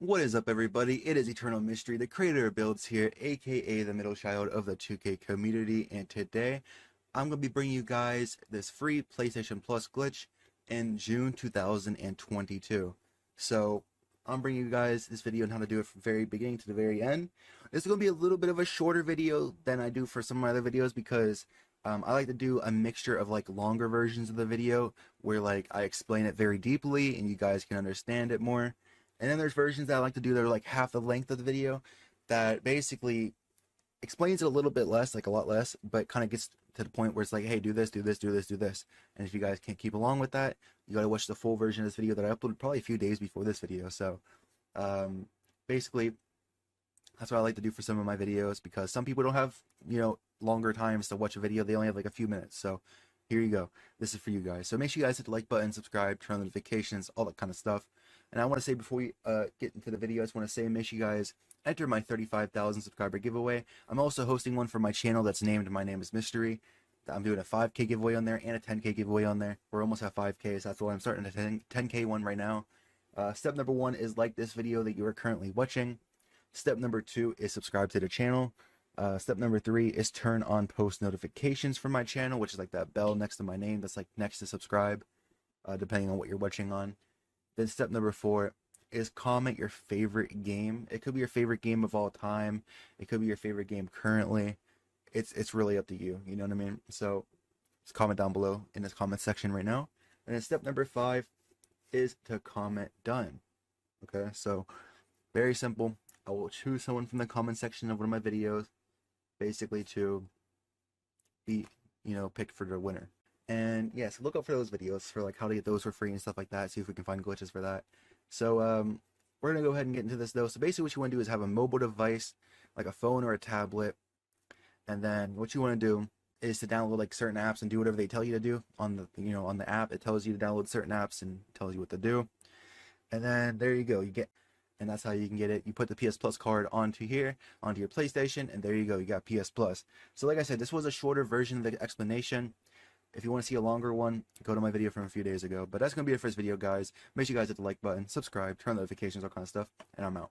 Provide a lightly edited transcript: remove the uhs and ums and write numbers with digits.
What is up, everybody? It is Eternal Mystery, the creator of Builds here, aka the middle child of the 2K community, and today I'm going to be bringing you guys this free PlayStation Plus glitch in June 2022. So I'm bringing you guys this video on how to do it from the very beginning to the very end. This is going to be a little bit of a shorter video than I do for some of my other videos because I like to do a mixture of like longer versions of the video where like I explain it very deeply and you guys can understand it more. And then there's versions that I like to do that are like half the length of the video that basically explains it a little bit less, like a lot less, but kind of gets to the point where it's like, hey, do this, do this, do this, do this. And if you guys can't keep along with that, you got to watch the full version of this video that I uploaded probably a few days before this video. So basically, that's what I like to do for some of my videos because some people don't have, longer times to watch a video. They only have like a few minutes. So here you go. This is for you guys. So make sure you guys hit the like button, subscribe, turn on notifications, all that kind of stuff. And I want to say before we get into the video, I just want to say make sure you guys enter my 35,000 subscriber giveaway. I'm also hosting one for my channel that's named My Name is Mystery. I'm doing a 5K giveaway on there and a 10K giveaway on there. We're almost at 5K, so that's why I'm starting a 10K one right now. Step number 1 is like this video that you are currently watching. Step number 2 is subscribe to the channel. Step number 3 is turn on post notifications for my channel, which is like that bell next to my name that's like next to subscribe, depending on what you're watching on. Then step number 4 is comment your favorite game. It could be your favorite game of all time. It could be your favorite game currently. It's really up to you. You know what I mean? So just comment down below in this comment section right now. And then step number 5 is to comment done. Okay, so very simple. I will choose someone from the comment section of one of my videos, basically to be, picked for the winner. And yeah, so look out for those videos for like how to get those for free and stuff like that. See if we can find glitches for that. So we're gonna go ahead and get into this though. So basically what you want to do is have a mobile device, like a phone or a tablet, and then what you want to do is to download like certain apps and do whatever they tell you to do on the on the app. It tells you to download certain apps and tells you what to do. And then there you go. And that's how you can get it. You put the PS Plus card onto here, onto your PlayStation, and there you go. You got PS Plus. So like I said, this was a shorter version of the explanation. If you want to see a longer one, go to my video from a few days ago. But that's going to be the first video, guys. Make sure you guys hit the like button, subscribe, turn on notifications, all kind of stuff, and I'm out.